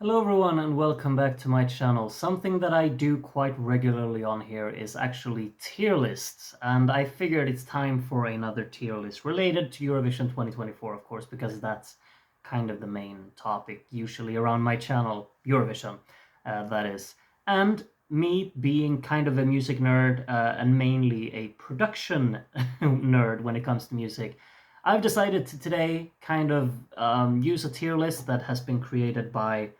Hello everyone and welcome back to my channel. Something that I do quite regularly on here is actually tier lists, and I figured it's time for another tier list related to Eurovision 2024, of course, because that's kind of the main topic usually around my channel, Eurovision, that is. And me being kind of a music nerd and mainly a production nerd when it comes to music, I've decided to today kind of use a tier list that has been created by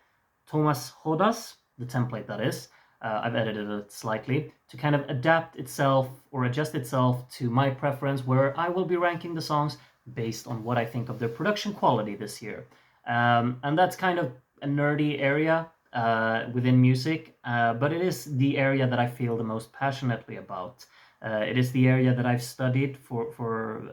Thomas Hodas, the template that is. I've edited it slightly to kind of adapt itself or adjust itself to my preference, where I will be ranking the songs based on what I think of their production quality this year. And that's kind of a nerdy area within music, but it is the area that I feel the most passionately about. It is the area that I've studied for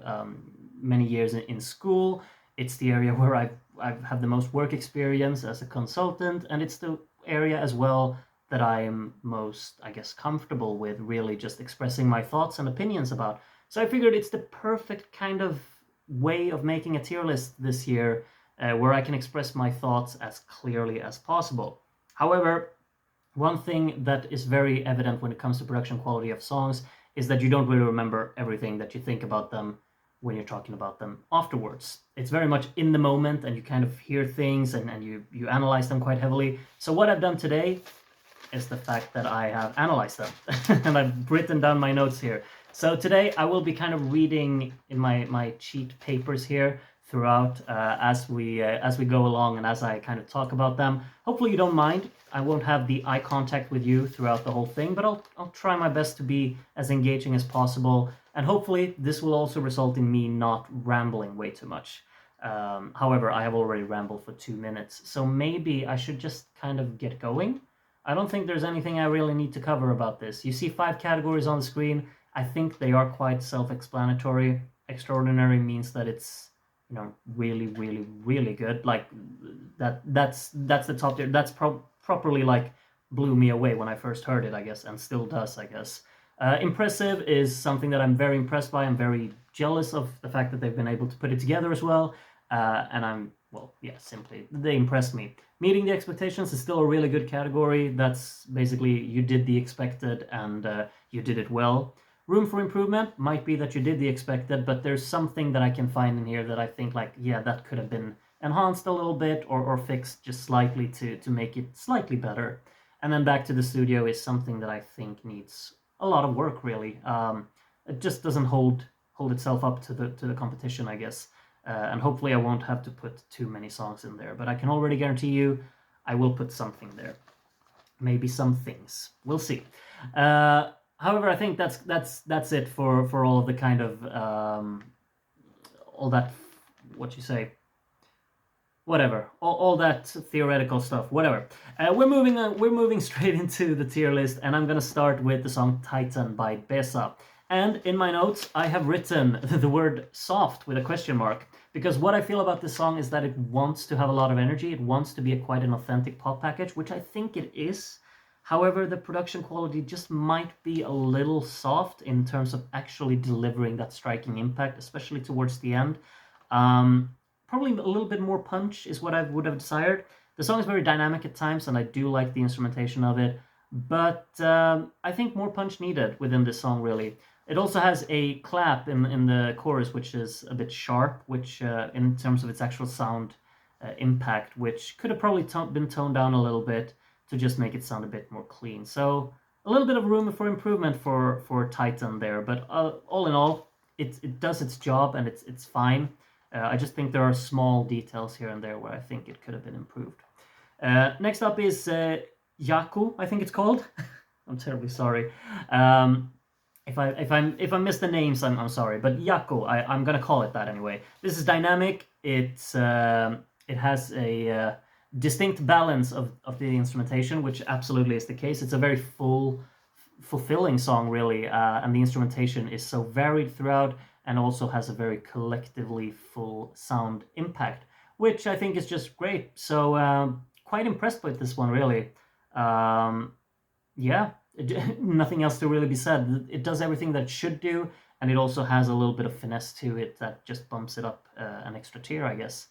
many years in school. It's the area where I've had the most work experience as a consultant, and it's the area as well that I am most, I guess, comfortable with really just expressing my thoughts and opinions about. So I figured it's the perfect kind of way of making a tier list this year where I can express my thoughts as clearly as possible. However, one thing that is very evident when it comes to production quality of songs is that you don't really remember everything that you think about them when you're talking about them afterwards. It's very much in the moment, and you kind of hear things and you analyze them quite heavily. So what I've done today is the fact that I have analyzed them and I've written down my notes here. So today I will be kind of reading in my cheat papers here throughout as we go along and as I kind of talk about them. Hopefully you don't mind. I won't have the eye contact with you throughout the whole thing, but I'll try my best to be as engaging as possible, and hopefully this will also result in me not rambling way too much. However, I have already rambled for 2 minutes, so maybe I should just kind of get going. I don't think there's anything I really need to cover about this. You see 5 categories on the screen. I think they are quite self-explanatory. Extraordinary means that it's, really, really, really good. Like that's the top tier. That's properly like blew me away when I first heard it, I guess, and still does, I guess. Impressive is something that I'm very impressed by. I'm very jealous of the fact that they've been able to put it together as well. And I'm, well, yeah, simply, they impressed me. Meeting the expectations is still a really good category. That's basically you did the expected and you did it well. Room for improvement might be that you did the expected, but there's something that I can find in here that I think, like, yeah, that could have been enhanced a little bit or fixed just slightly to make it slightly better. And then back to the studio is something that I think needs a lot of work, really. It just doesn't hold itself up to the competition, I guess. And hopefully I won't have to put too many songs in there, but I can already guarantee you I will put something there. Maybe some things. We'll see. However, I think that's it for all of the kind of all that, what you say, whatever, all that theoretical stuff, whatever. We're moving straight into the tier list, and I'm gonna start with the song Titan by Bessa. And in my notes, I have written the word soft with a question mark, because what I feel about this song is that it wants to have a lot of energy. It wants to be quite an authentic pop package, which I think it is. However, the production quality just might be a little soft in terms of actually delivering that striking impact, especially towards the end. Probably a little bit more punch is what I would have desired. The song is very dynamic at times, and I do like the instrumentation of it, but I think more punch needed within this song, really. It also has a clap in the chorus, which is a bit sharp, which in terms of its actual sound impact, which could have probably been toned down a little bit to just make it sound a bit more clean. So a little bit of room for improvement for Titan there, but all in all, it does its job and it's fine. I just think there are small details here and there where I think it could have been improved. Next up is Yaku, I think it's called. I'm terribly sorry. If I miss the names, I'm sorry. But Yaku, I'm gonna call it that anyway. This is dynamic. It has a distinct balance of the instrumentation, which absolutely is the case. It's a very fulfilling song, really, and the instrumentation is so varied throughout, and also has a very collectively full sound impact, which I think is just great. So quite impressed with this one, really. Yeah, nothing else to really be said. It does everything that it should do, and it also has a little bit of finesse to it that just bumps it up an extra tier, I guess.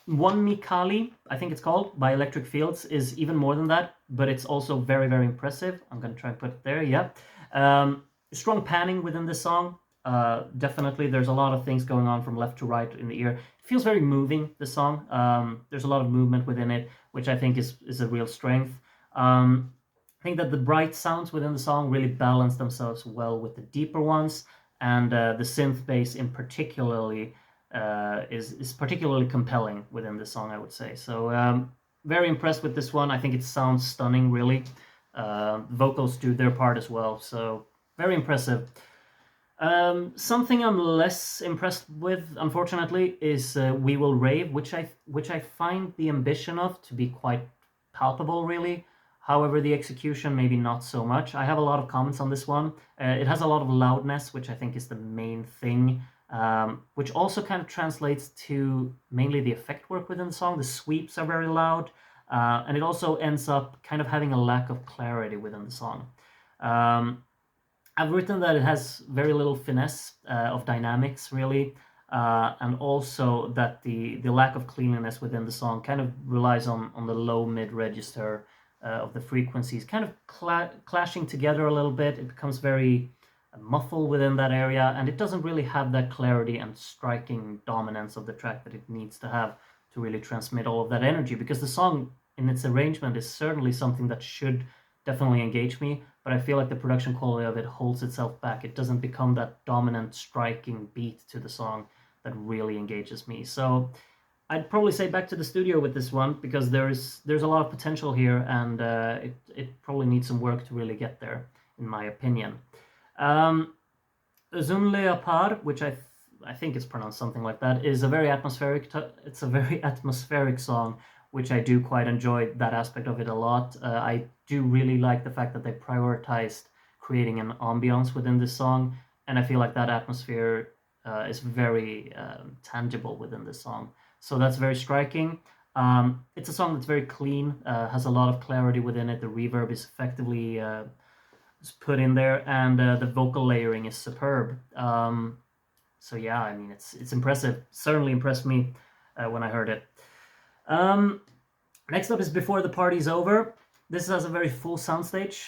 One Mikali, I think it's called, by Electric Fields, is even more than that, but it's also very, very impressive. I'm going to try and put it there, yeah. Strong panning within this song. Definitely, there's a lot of things going on from left to right in the ear. It feels very moving, this song. There's a lot of movement within it, which I think is a real strength. I think that the bright sounds within the song really balance themselves well with the deeper ones, and the synth bass in particularly is particularly compelling within this song, I would say. So very impressed with this one. I think it sounds stunning, really. Vocals do their part as well, so very impressive. Something I'm less impressed with, unfortunately, is We Will Rave, which I find the ambition of to be quite palpable, really. However, the execution maybe not so much. I have a lot of comments on this one. It has a lot of loudness, which I think is the main thing, which also kind of translates to mainly the effect work within the song. The sweeps are very loud, and it also ends up kind of having a lack of clarity within the song. I've written that it has very little finesse of dynamics, really, and also that the lack of cleanliness within the song kind of relies on the low mid register of the frequencies, kind of clashing together a little bit. It becomes very muffled within that area, and it doesn't really have that clarity and striking dominance of the track that it needs to have to really transmit all of that energy, because the song in its arrangement is certainly something that should definitely engage me, but I feel like the production quality of it holds itself back. It doesn't become that dominant, striking beat to the song that really engages me. So I'd probably say back to the studio with this one, because there's a lot of potential here, and it probably needs some work to really get there, in my opinion. Zun Leopard, which I think it's pronounced something like that, is a very atmospheric. It's a very atmospheric song, which I do quite enjoy that aspect of it a lot. I do really like the fact that they prioritized creating an ambiance within this song, and I feel like that atmosphere is very tangible within this song. So that's very striking. It's a song that's very clean, has a lot of clarity within it. The reverb is effectively put in there, and the vocal layering is superb. So yeah, I mean, it's impressive. Certainly impressed me when I heard it. Next up is Before the Party's Over. This has a very full soundstage.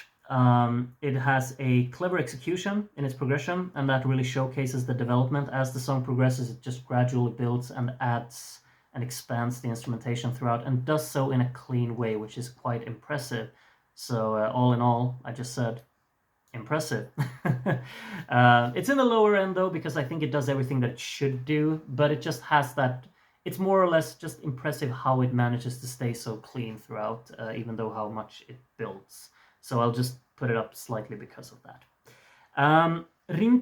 It has a clever execution in its progression, and that really showcases the development. As the song progresses, it just gradually builds and adds and expands the instrumentation throughout, and does so in a clean way, which is quite impressive. So all in all, I just said impressive. It's in the lower end though, because I think it does everything that it should do, but it just has that. It's more or less just impressive how it manages to stay so clean throughout, even though how much it builds. So I'll just put it up slightly because of that.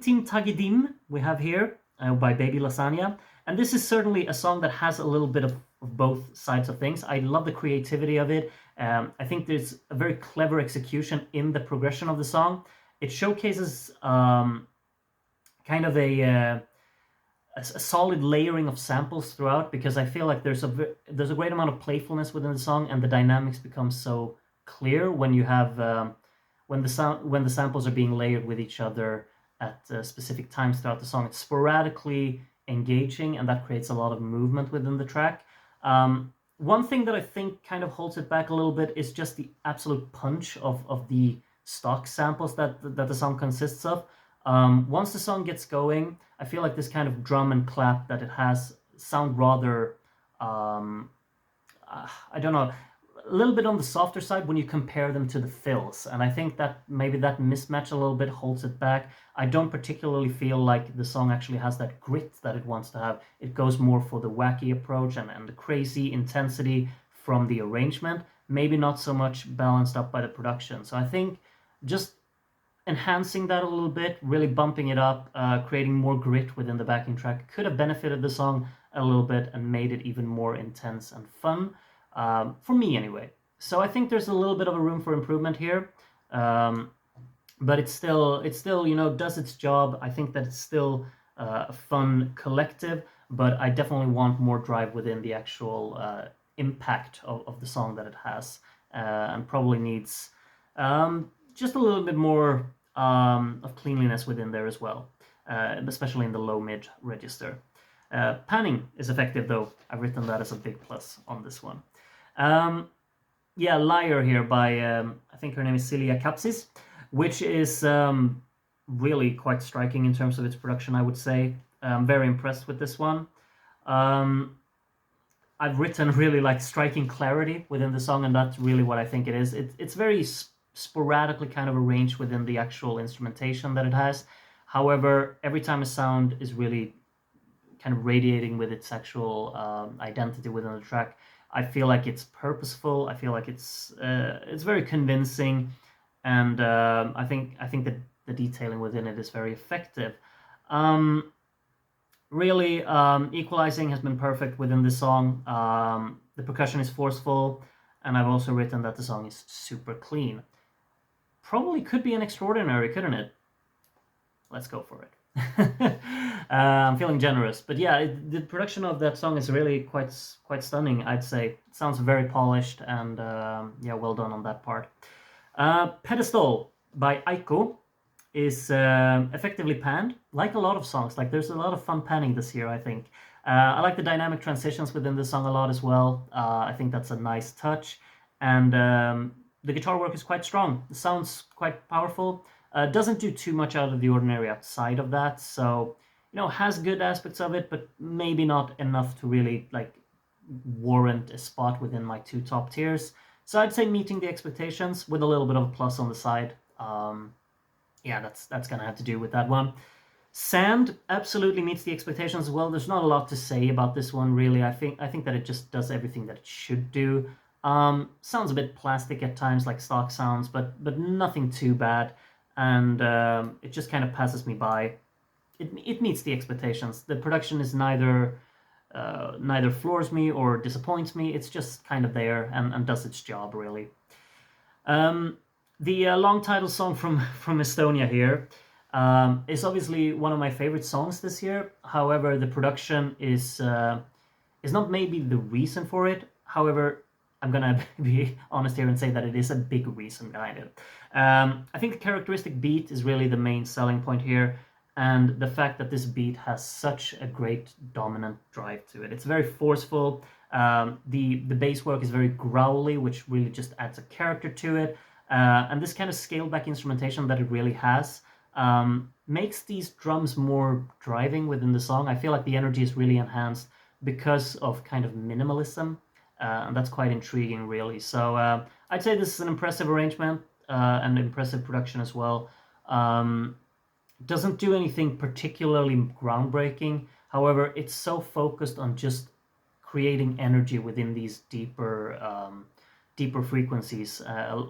Tim Tagi Dim we have here by Baby Lasagna. And this is certainly a song that has a little bit of both sides of things. I love the creativity of it. I think there's a very clever execution in the progression of the song. It showcases kind of a solid layering of samples throughout, because I feel like there's a great amount of playfulness within the song, and the dynamics become so clear when you have when the samples are being layered with each other at specific times throughout the song. It's sporadically engaging, and that creates a lot of movement within the track. One thing that I think kind of holds it back a little bit is just the absolute punch of the stock samples that the song consists of. Once the song gets going, I feel like this kind of drum and clap that it has sound rather, I don't know, a little bit on the softer side when you compare them to the fills. And I think that maybe that mismatch a little bit holds it back. I don't particularly feel like the song actually has that grit that it wants to have. It goes more for the wacky approach and the crazy intensity from the arrangement, maybe not so much balanced up by the production. So I think just enhancing that a little bit, really bumping it up, creating more grit within the backing track could have benefited the song a little bit and made it even more intense and fun, for me anyway. So I think there's a little bit of a room for improvement here, but it's still does its job. I think that it's still a fun collective, but I definitely want more drive within the actual impact of the song that it has, and probably needs just a little bit more of cleanliness within there as well, especially in the low mid register. Panning is effective though. I've written that as a big plus on this one. Yeah, Liar here by, I think her name is Celia Kapsis, which is really quite striking in terms of its production, I would say. I'm very impressed with this one. I've written really like striking clarity within the song, and that's really what I think it is. It's very sporadically kind of arranged within the actual instrumentation that it has. However, every time a sound is really kind of radiating with its actual identity within the track, I feel like it's purposeful. I feel like it's very convincing, and I think that the detailing within it is very effective. Really, equalizing has been perfect within the song. The percussion is forceful, and I've also written that the song is super clean. Probably could be an extraordinary, couldn't it? Let's go for it. I'm feeling generous, but yeah, the production of that song is really quite stunning, I'd say. It sounds very polished, and yeah, well done on that part. Pedestal by Yaku is effectively panned, like a lot of songs. Like, there's a lot of fun panning this year, I think. I like the dynamic transitions within the song a lot as well. I think that's a nice touch, and the guitar work is quite strong. It sounds quite powerful. Doesn't do too much out of the ordinary outside of that, so has good aspects of it, but maybe not enough to really like warrant a spot within my 2 top tiers. So I'd say meeting the expectations with a little bit of a plus on the side. Yeah, that's gonna have to do with that one. Sand absolutely meets the expectations as well. There's not a lot to say about this one, really. I think that it just does everything that it should do. Sounds a bit plastic at times, like stock sounds, but nothing too bad, and it just kind of passes me by. It meets the expectations. The production is neither floors me or disappoints me. It's just kind of there and does its job, really. The long title song from Estonia here is obviously one of my favorite songs this year. However, the production is not maybe the reason for it. However, I'm gonna be honest here and say that it is a big reason behind it. I think the characteristic beat is really the main selling point here, and the fact that this beat has such a great dominant drive to it. It's very forceful. The bass work is very growly, which really just adds a character to it. And this kind of scaled back instrumentation that it really has makes these drums more driving within the song. I feel like the energy is really enhanced because of kind of minimalism, and that's quite intriguing, really. So I'd say this is an impressive arrangement and impressive production as well. Doesn't do anything particularly groundbreaking. However, it's so focused on just creating energy within these deeper frequencies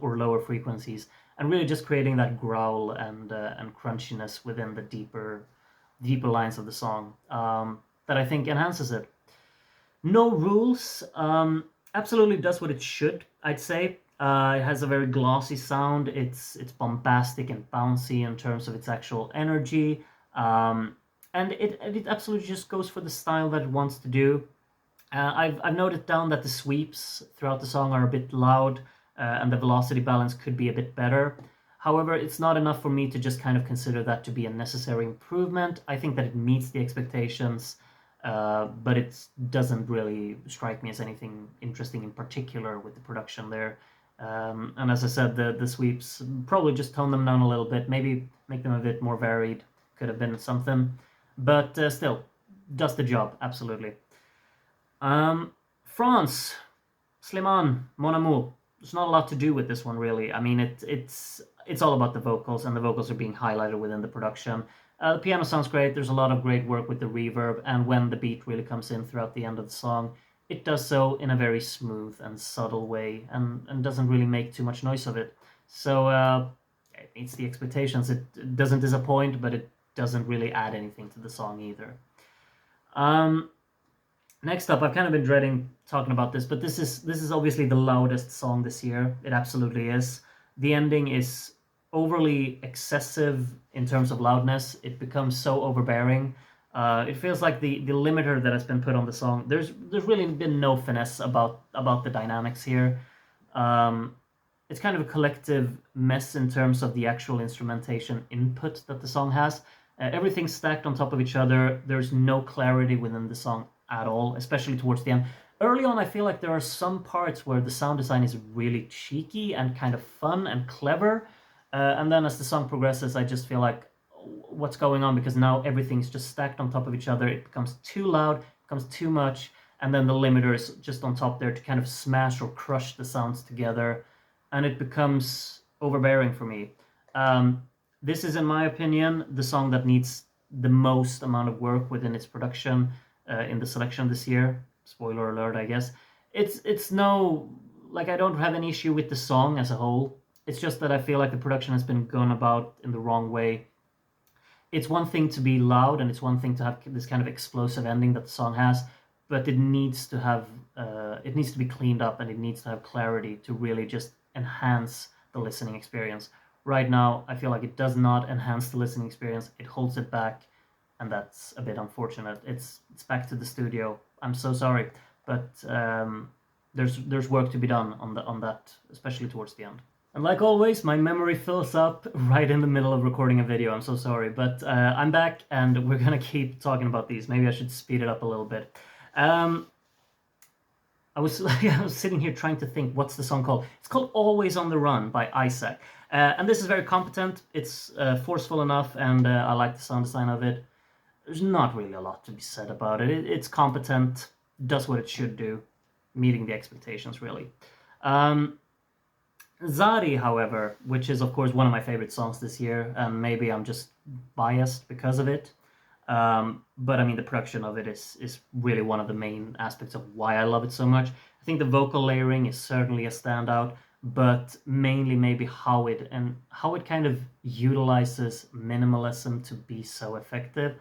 or lower frequencies, and really just creating that growl and crunchiness within the deeper lines of the song that I think enhances it. No Rules absolutely does what it should, I'd say. It has a very glossy sound. It's bombastic and bouncy in terms of its actual energy, and it absolutely just goes for the style that it wants to do. I've noted down that the sweeps throughout the song are a bit loud, and the velocity balance could be a bit better. However, it's not enough for me to just kind of consider that to be a necessary improvement. I think that it meets the expectations, but it doesn't really strike me as anything interesting in particular with the production there. And as I said, the sweeps, probably just tone them down a little bit, maybe make them a bit more varied. Could have been something, but still, does the job, absolutely. France, Slimane, Mon Amour. There's not a lot to do with this one, really. I mean, it's all about the vocals, and the vocals are being highlighted within the production. The piano sounds great. There's a lot of great work with the reverb, and when the beat really comes in throughout the end of the song, it does so in a very smooth and subtle way, and doesn't really make too much noise of it. So it meets the expectations. It doesn't disappoint, but it doesn't really add anything to the song either. Next up, I've kind of been dreading talking about this, but this is obviously the loudest song this year. It absolutely is. The ending is overly excessive in terms of loudness. It becomes so overbearing. It feels like the limiter that has been put on the song. There's really been no finesse about the dynamics here. It's kind of a collective mess in terms of the actual instrumentation input that the song has. Everything's stacked on top of each other. There's no clarity within the song at all, especially towards the end. Early on, I feel like there are some parts where the sound design is really cheeky and kind of fun and clever. And then as the song progresses, I just feel like, what's going on? Because now everything's just stacked on top of each other. It becomes too loud, becomes too much, and then the limiter is just on top there to kind of smash or crush the sounds together, and it becomes overbearing for me. This is, in my opinion, the song that needs the most amount of work within its production in the selection this year. Spoiler alert, I guess. It's no, like, I don't have any issue with the song as a whole. It's just that I feel like the production has been gone about in the wrong way. It's one thing to be loud, and it's one thing to have this kind of explosive ending that the song has, but it needs to have it needs to be cleaned up, and it needs to have clarity to really just enhance the listening experience. Right now, I feel like it does not enhance the listening experience. It holds it back, and that's a bit unfortunate. It's back to the studio. I'm so sorry, but there's work to be done on that, especially towards the end. And like always, my memory fills up right in the middle of recording a video. I'm so sorry, but I'm back, and we're gonna keep talking about these. Maybe I should speed it up a little bit. I was sitting here trying to think, what's the song called? It's called "Always on the Run" by Isaac, and this is very competent. It's forceful enough, and I like the sound design of it. There's not really a lot to be said about it. It's competent, does what it should do, meeting the expectations, really. Zari, however, which is of course one of my favorite songs this year, and maybe I'm just biased because of it, but I mean the production of it is really one of the main aspects of why I love it so much. I think the vocal layering is certainly a standout, but mainly maybe how it kind of utilizes minimalism to be so effective.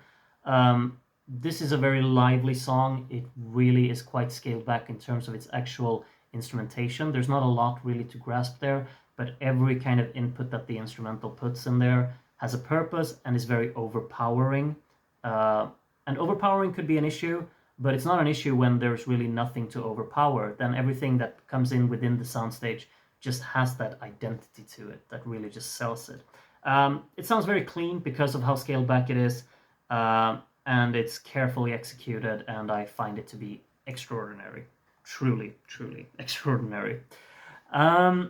This is a very lively song. It really is quite scaled back in terms of its actual instrumentation. There's not a lot really to grasp there, but every kind of input that the instrumental puts in there has a purpose and is very overpowering. And overpowering could be an issue, but it's not an issue when there's really nothing to overpower. Then everything that comes in within the soundstage just has that identity to it that really just sells it. It sounds very clean because of how scaled back it is, and it's carefully executed, and I find it to be extraordinary. Truly extraordinary. Yeah,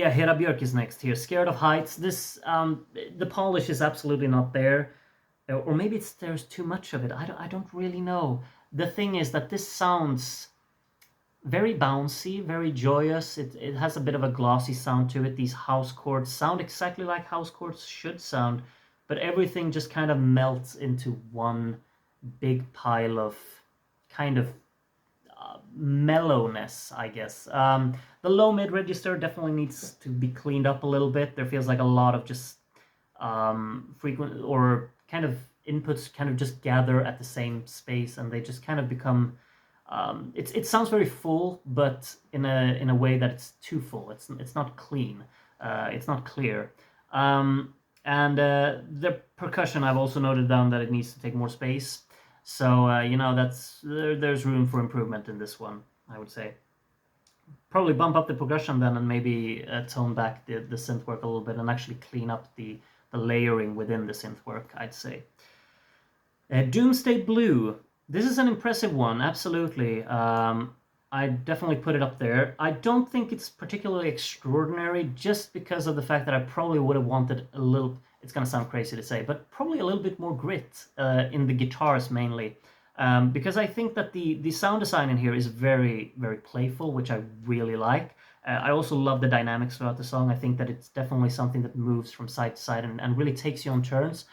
Hera Björk is next here. Scared of Heights. This the polish is absolutely not there, or maybe there's too much of it. I don't really know. The thing is that this sounds very bouncy, very joyous. It has a bit of a glossy sound to it. These house chords sound exactly like house chords should sound, but everything just kind of melts into one big pile of kind of mellowness, I guess. The low mid register definitely needs to be cleaned up a little bit. There feels like a lot of just frequent or kind of inputs kind of just gather at the same space, and they just kind of become it sounds very full, but in a way that it's too full. It's not clean. It's not clear. And the percussion, I've also noted down that it needs to take more space. So you know, there's room for improvement in this one, I would say. Probably bump up the progression then, and maybe tone back the synth work a little bit, and actually clean up the layering within the synth work, I'd say. Doomsday Blue. This is an impressive one, absolutely. I definitely put it up there. I don't think it's particularly extraordinary, just because of the fact that I probably would have wanted a little, it's going to sound crazy to say, but probably a little bit more grit in the guitars mainly. Because I think that the sound design in here is very, very playful, which I really like. I also love the dynamics throughout the song. I think that it's definitely something that moves from side to side and really takes you on turns.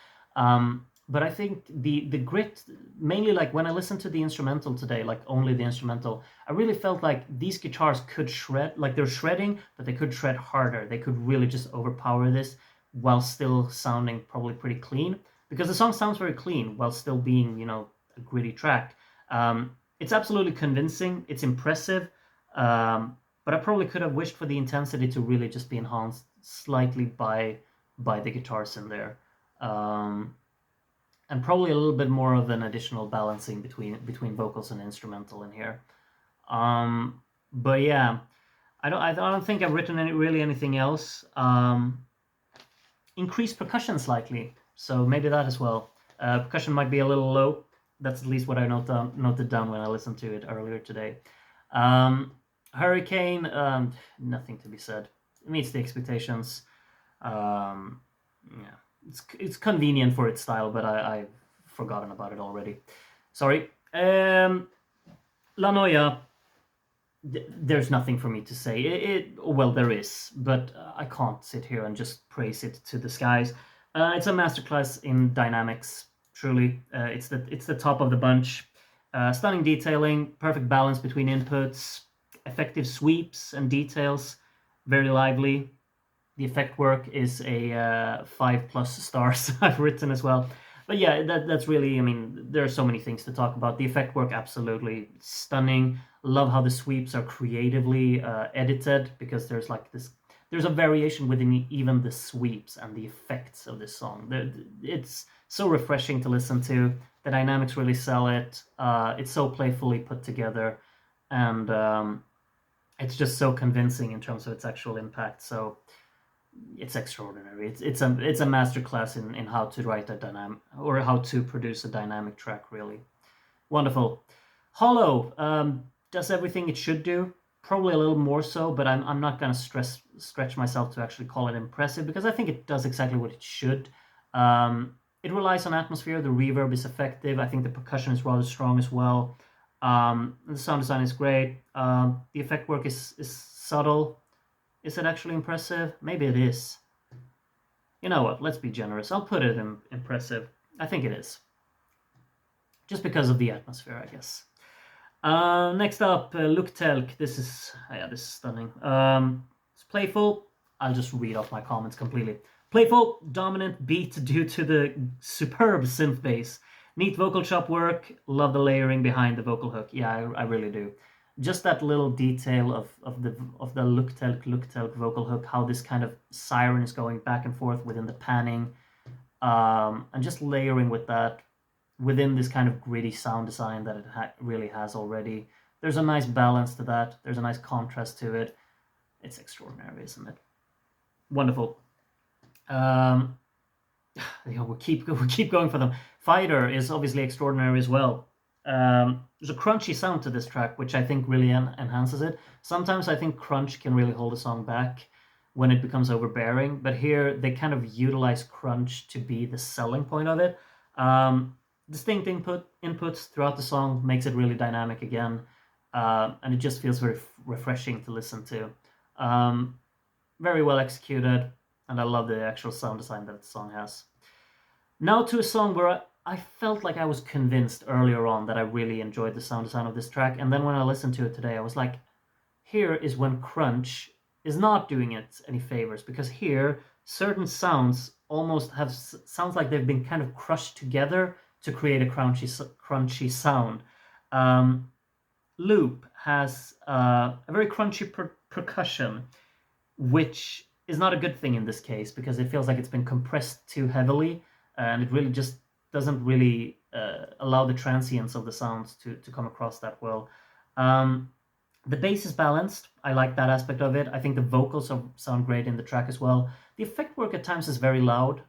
But I think the grit, mainly like when I listened to the instrumental today, like only the instrumental, I really felt like these guitars could shred, like they're shredding, but they could shred harder. They could really just overpower this while still sounding probably pretty clean, because the song sounds very clean while still being, you know, a gritty track. It's absolutely convincing. It's impressive. But I probably could have wished for the intensity to really just be enhanced slightly by the guitars in there. And probably a little bit more of an additional balancing between vocals and instrumental in here. But yeah, I don't think I've written really anything else. Increased percussion slightly. so maybe that as well. Percussion might be a little low. That's at least what I noted down when I listened to it earlier today. Hurricane, nothing to be said. It meets the expectations. Yeah, it's convenient for its style, but I've forgotten about it already. Sorry. La Noia, there's nothing for me to say. Well, there is, but I can't sit here and just praise it to the skies. It's a masterclass in dynamics. Truly, it's the top of the bunch. Stunning detailing, perfect balance between inputs, effective sweeps and details, very lively. The effect work is a 5+ stars I've written as well. But yeah, that's really, I mean, there are so many things to talk about. The effect work, absolutely stunning. Love how the sweeps are creatively edited, because there's like this, there's a variation within even the sweeps and the effects of this song. It's so refreshing to listen to. The dynamics really sell it. It's so playfully put together, and it's just so convincing in terms of its actual impact. So it's extraordinary. It's a masterclass in how to write a dynamic, or how to produce a dynamic track. Really wonderful. Hollow does everything it should do. Probably a little more so, but I'm not gonna stretch myself to actually call it impressive, because I think it does exactly what it should. It relies on atmosphere. The reverb is effective. I think the percussion is rather strong as well. The sound design is great. The effect work is subtle. Is it actually impressive? Maybe it is. You know what? Let's be generous. I'll put it in impressive. I think it is. Just because of the atmosphere, I guess. Next up, Luktelk. This is stunning. It's playful. I'll just read off my comments completely. Playful, dominant beat due to the superb synth bass. Neat vocal chop work. Love the layering behind the vocal hook. Yeah, I really do. Just that little detail of the Luktelk vocal hook, how this kind of siren is going back and forth within the panning, and just layering with that within this kind of gritty sound design that it really has already. There's a nice balance to that. There's a nice contrast to it. It's extraordinary, isn't it? Wonderful. We'll keep going for them. Fighter is obviously extraordinary as well. There's a crunchy sound to this track, which I think really enhances it. Sometimes I think crunch can really hold a song back when it becomes overbearing, but here they kind of utilize crunch to be the selling point of it. Distinct inputs throughout the song makes it really dynamic again, and it just feels very refreshing to listen to. Very well executed, and I love the actual sound design that the song has. Now to a song where I felt like I was convinced earlier on that I really enjoyed the sound design of this track, and then when I listened to it today, I was like, here is when crunch is not doing it any favors, because here certain sounds almost sounds like they've been kind of crushed together to create a crunchy sound. Loop has a very crunchy percussion, which is not a good thing in this case, because it feels like it's been compressed too heavily, and it really just doesn't really allow the transience of the sounds to come across that well. The bass is balanced. I like that aspect of it. I think the vocals sound great in the track as well. The effect work at times is very loud,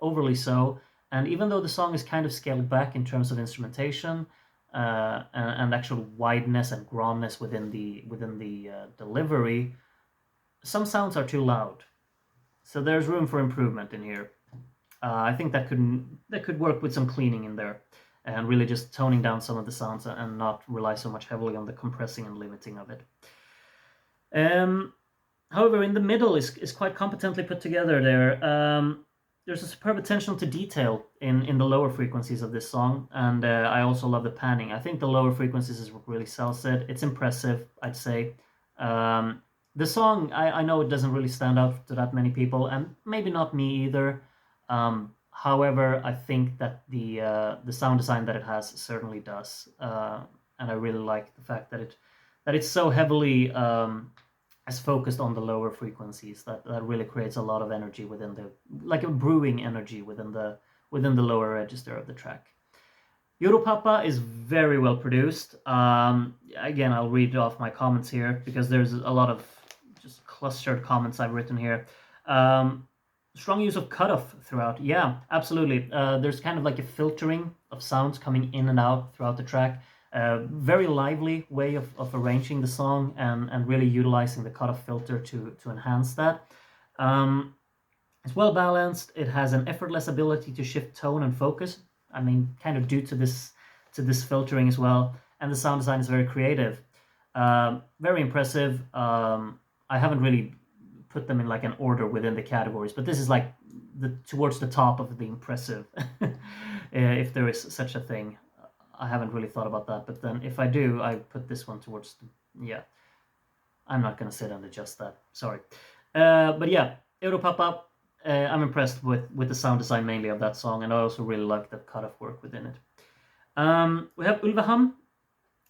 overly so, and even though the song is kind of scaled back in terms of instrumentation and actual wideness and gromness within the delivery, some sounds are too loud. So there's room for improvement in here. I think that could work with some cleaning in there, and really just toning down some of the sounds and not rely so much heavily on the compressing and limiting of it. However, in the middle is quite competently put together there. There's a superb attention to detail in the lower frequencies of this song, and I also love the panning. I think the lower frequencies is what really sells it. It's impressive, I'd say. The song, I know it doesn't really stand out to that many people, and maybe not me either. However, I think that the sound design that it has certainly does, and I really like the fact that it's so heavily as focused on the lower frequencies that really creates a lot of energy within like a brewing energy within the lower register of the track. Europapa is very well produced. Again, I'll read off my comments here because there's a lot of just clustered comments I've written here. Strong use of cutoff throughout. Yeah, absolutely. There's kind of like a filtering of sounds coming in and out throughout the track. Very lively way of arranging the song and really utilizing the cutoff filter to enhance that. It's well balanced. It has an effortless ability to shift tone and focus. I mean, kind of due to this filtering as well. And the sound design is very creative. Very impressive. I haven't really put them in like an order within the categories, but this is like towards the top of the impressive, if there is such a thing. I haven't really thought about that, but then if I do, I put this one towards yeah. I'm not gonna sit and adjust that. Sorry, but yeah, Europapa. I'm impressed with the sound design mainly of that song, and I also really like the cutoff work within it. We have Ulveham.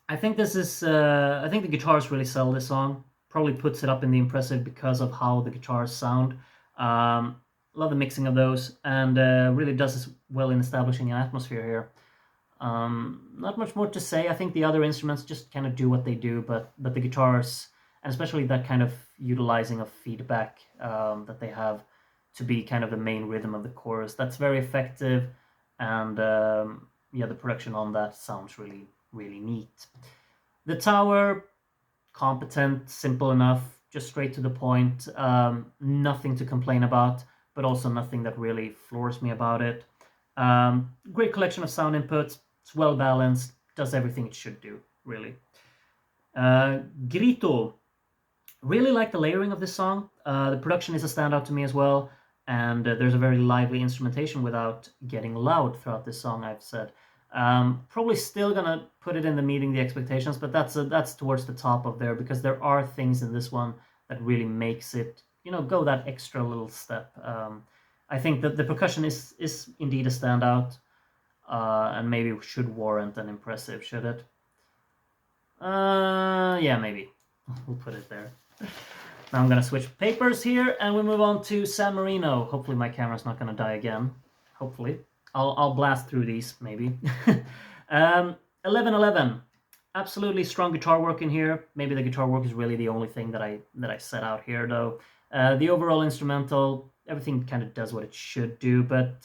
I think this is. I think the guitars really sell this song. Probably puts it up in the impressive because of how the guitars sound. Love the mixing of those, and really does this well in establishing an atmosphere here. Not much more to say. I think the other instruments just kind of do what they do, but the guitars, and especially that kind of utilizing of feedback that they have to be kind of the main rhythm of the chorus, that's very effective, and yeah, the production on that sounds really, really neat. The tower, competent, simple enough, just straight to the point. Nothing to complain about, but also nothing that really floors me about it. Great collection of sound inputs. It's well balanced. Does everything it should do, really. Grito. Really like the layering of this song. The production is a standout to me as well. And there's a very lively instrumentation without getting loud throughout this song, I've said. Probably still gonna put it in the meeting the expectations, but that's towards the top of there, because there are things in this one that really makes it, go that extra little step. I think that the percussion is indeed a standout, and maybe should warrant an impressive, should it? Yeah, maybe. We'll put it there. Now I'm gonna switch papers here, and we move on to San Marino. Hopefully my camera's not gonna die again. Hopefully. I'll blast through these, maybe. 11:11. Absolutely strong guitar work in here. Maybe the guitar work is really the only thing that I set out here, though. The overall instrumental, everything kind of does what it should do, but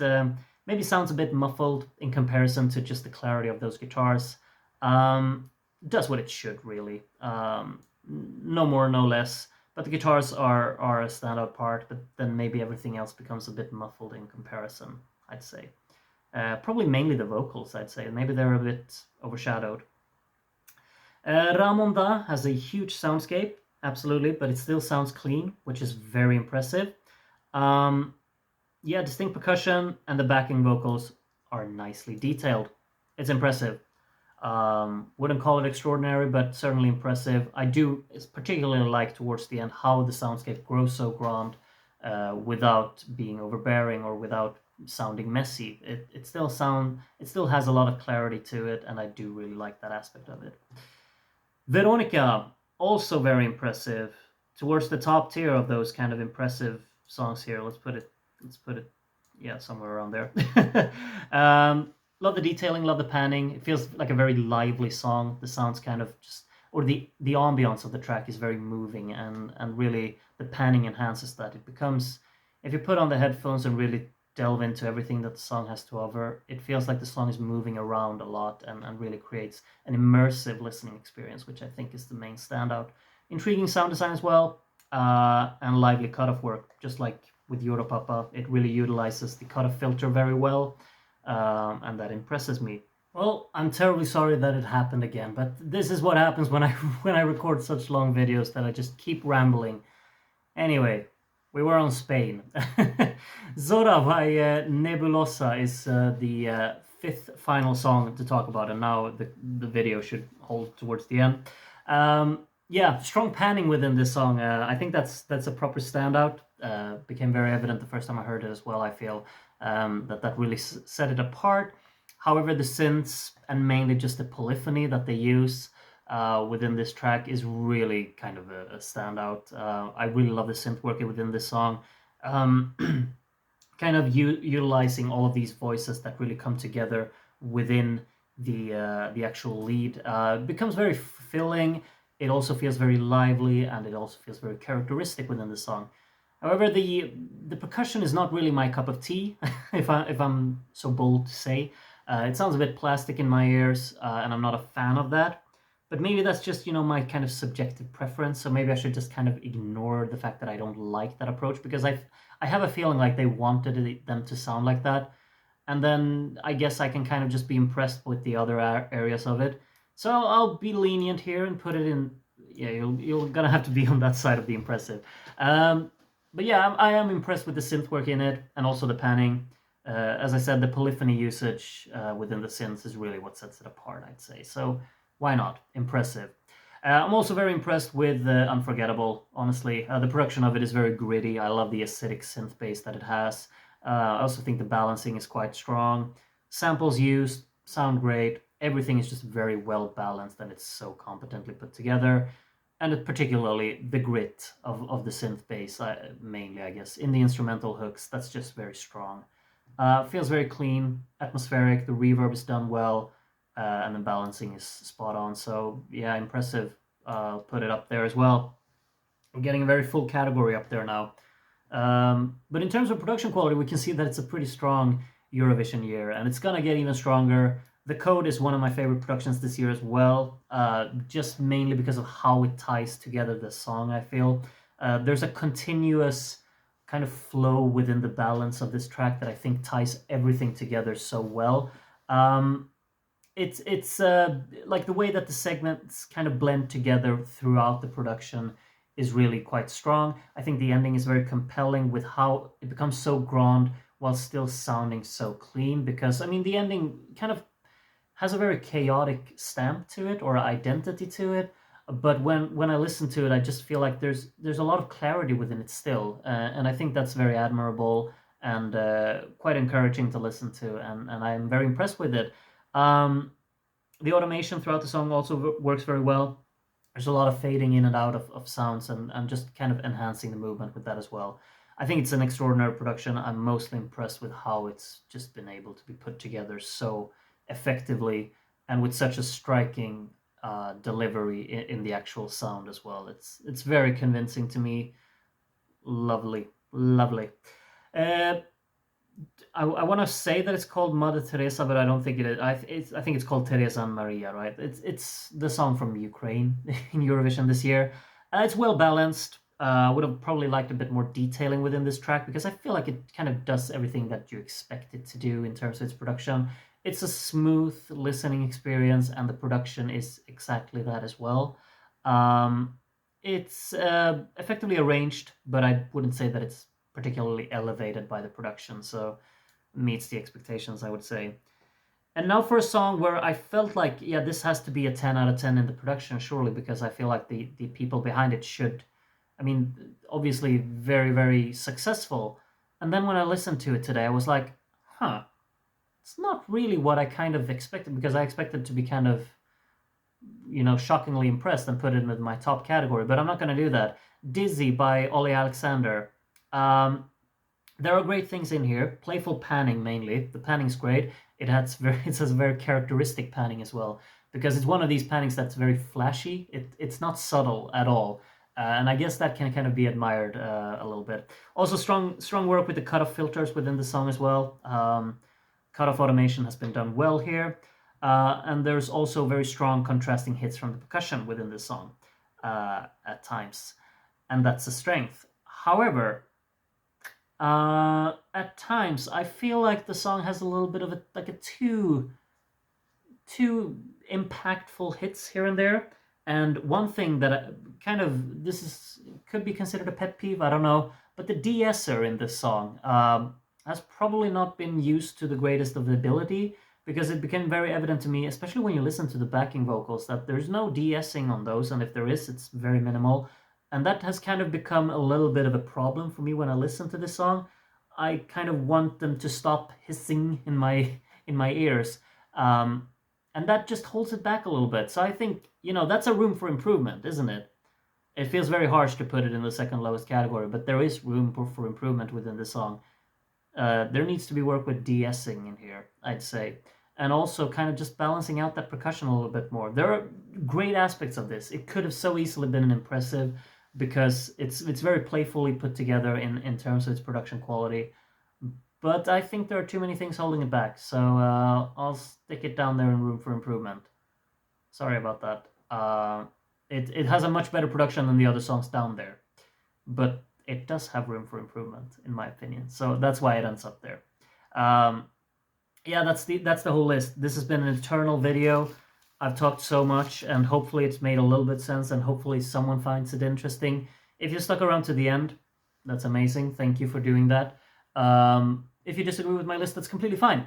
maybe sounds a bit muffled in comparison to just the clarity of those guitars. Does what it should, really. No more, no less. But the guitars are a standout part, but then maybe everything else becomes a bit muffled in comparison, I'd say. Probably mainly the vocals, I'd say. Maybe they're a bit overshadowed. Ramonda has a huge soundscape, absolutely, but it still sounds clean, which is very impressive. Yeah, distinct percussion, and the backing vocals are nicely detailed. It's impressive. Wouldn't call it extraordinary, but certainly impressive. I do particularly like towards the end how the soundscape grows so grand without being overbearing or without sounding messy. It still has a lot of clarity to it, and I do really like that aspect of it. Veronica, also very impressive. Towards the top tier of those kind of impressive songs here. Let's put it, yeah, somewhere around there. Love the detailing, love the panning. It feels like a very lively song. The sounds kind of just, or the ambiance of the track is very moving, and really the panning enhances that. It becomes, if you put on the headphones and really delve into everything that the song has to offer, it feels like the song is moving around a lot and really creates an immersive listening experience, which I think is the main standout. Intriguing sound design as well, and lively cutoff work, just like with Europapa. It really utilizes the cutoff filter very well, and that impresses me. Well, I'm terribly sorry that it happened again, but this is what happens when I record such long videos, that I just keep rambling. Anyway, we were on Spain. Zora by Nebulosa is the fifth final song to talk about, and now the video should hold towards the end. Yeah, strong panning within this song. I think that's a proper standout. Became very evident the first time I heard it as well. I feel that really set it apart. However, the synths and mainly just the polyphony that they use within this track is really kind of a standout. I really love the synth work within this song. Kind of utilizing all of these voices that really come together within the actual lead. Becomes very fulfilling. It also feels very lively, and it also feels very characteristic within the song. However, the percussion is not really my cup of tea, if I'm so bold to say. It sounds a bit plastic in my ears, and I'm not a fan of that. But maybe that's just, my kind of subjective preference. So maybe I should just kind of ignore the fact that I don't like that approach, because I have a feeling like they wanted them to sound like that. And then I guess I can kind of just be impressed with the other areas of it. So I'll be lenient here and put it in. Yeah, you're gonna have to be on that side of the impressive. But yeah, I am impressed with the synth work in it, and also the panning. As I said, the polyphony usage within the synths is really what sets it apart, I'd say. So why not? Impressive. I'm also very impressed with Unforgettable, honestly. The production of it is very gritty. I love the acidic synth bass that it has. I also think the balancing is quite strong. Samples used sound great. Everything is just very well balanced, and it's so competently put together. And particularly the grit of the synth bass, mainly, I guess, in the instrumental hooks, that's just very strong. Feels very clean, atmospheric, the reverb is done well, and the balancing is spot on. So yeah, impressive. Put it up there as well. We're getting a very full category up there now. But in terms of production quality, we can see that it's a pretty strong Eurovision year, and it's gonna get even stronger. The Code is one of my favorite productions this year as well, just mainly because of how it ties together the song, I feel. There's a continuous kind of flow within the balance of this track that I think ties everything together so well. It's like the way that the segments kind of blend together throughout the production is really quite strong. I think the ending is very compelling with how it becomes so grand while still sounding so clean, because I mean the ending kind of has a very chaotic stamp to it, or identity to it, but when I listen to it, I just feel like there's a lot of clarity within it still, and I think that's very admirable and quite encouraging to listen to, and I'm very impressed with it. The automation throughout the song also works very well. There's a lot of fading in and out of sounds, and just kind of enhancing the movement with that as well. I think it's an extraordinary production. I'm mostly impressed with how it's just been able to be put together so effectively and with such a striking delivery in the actual sound as well. It's very convincing to me. Lovely, lovely. Uh, I want to say that it's called Mother Teresa, but I don't think it is. I think it's called Teresa and Maria, right? It's the song from Ukraine in Eurovision this year. It's well balanced. I would have probably liked a bit more detailing within this track, because I feel like it kind of does everything that you expect it to do in terms of its production. It's a smooth listening experience, and the production is exactly that as well. It's effectively arranged, but I wouldn't say that it's particularly elevated by the production, so meets the expectations, I would say. And now for a song where I felt like, yeah, this has to be a 10 out of 10 in the production, surely, because I feel like the people behind it should, I mean, obviously very, very successful. And then when I listened to it today, I was like, huh, it's not really what I kind of expected, because I expected to be kind of, shockingly impressed and put it in my top category, but I'm not going to do that. Dizzy by Ollie Alexander. There are great things in here. Playful panning mainly. The panning's great. It has a very characteristic panning as well, because it's one of these pannings that's very flashy. It's not subtle at all, and I guess that can kind of be admired a little bit. Also, strong work with the cutoff filters within the song as well. Cutoff automation has been done well here, and there's also very strong contrasting hits from the percussion within the song at times, and that's a strength. However, at times I feel like the song has a little bit of a too impactful hits here and there. And one thing that could be considered a pet peeve, I don't know, but the de-esser in this song has probably not been used to the greatest of the ability, because it became very evident to me, especially when you listen to the backing vocals, that there's no de-essing on those, and if there is, it's very minimal. And that has kind of become a little bit of a problem for me when I listen to this song. I kind of want them to stop hissing in my ears, and that just holds it back a little bit. So I think that's a room for improvement, isn't it? It feels very harsh to put it in the second lowest category, but there is room for improvement within the song. There needs to be work with de-essing in here, I'd say, and also kind of just balancing out that percussion a little bit more. There are great aspects of this. It could have so easily been an impressive, because it's very playfully put together in terms of its production quality. But I think there are too many things holding it back, so I'll stick it down there in room for improvement. Sorry about that. It has a much better production than the other songs down there, but it does have room for improvement, in my opinion. So that's why it ends up there. Yeah, that's the whole list. This has been an eternal video. I've talked so much, and hopefully it's made a little bit sense, and hopefully someone finds it interesting. If you stuck around to the end, that's amazing. Thank you for doing that. If you disagree with my list, that's completely fine.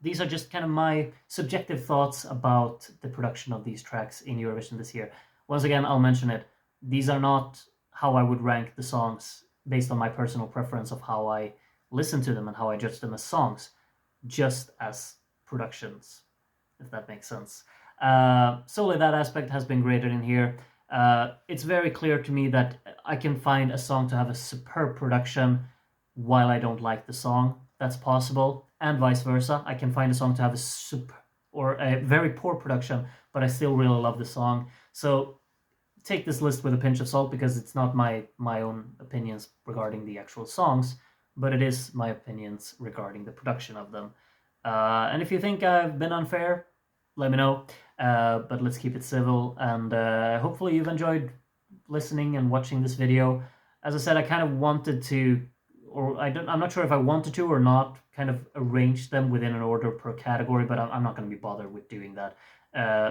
These are just kind of my subjective thoughts about the production of these tracks in Eurovision this year. Once again, I'll mention it. These are not how I would rank the songs based on my personal preference of how I listen to them and how I judge them as songs, just as productions, if that makes sense. Solely that aspect has been graded in here. It's very clear to me that I can find a song to have a superb production while I don't like the song. That's possible, and vice versa. I can find a song to have a very poor production, but I still really love the song. So take this list with a pinch of salt, because it's not my own opinions regarding the actual songs, but it is my opinions regarding the production of them. And if you think I've been unfair, let me know. But let's keep it civil, and hopefully you've enjoyed listening and watching this video. As I said, I kind of wanted to, or I'm not sure if I wanted to or not, kind of arrange them within an order per category, but I'm not going to be bothered with doing that.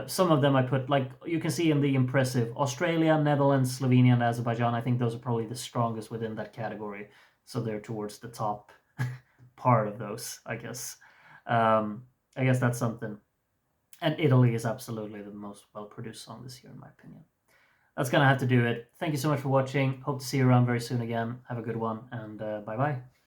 Some of them I put, like you can see in the impressive, Australia, Netherlands, Slovenia, and Azerbaijan. I think those are probably the strongest within that category, so they're towards the top part of those, I guess. I guess that's something. And Italy is absolutely the most well-produced song this year, in my opinion. That's gonna have to do it. Thank you so much for watching. Hope to see you around very soon again. Have a good one, and bye-bye.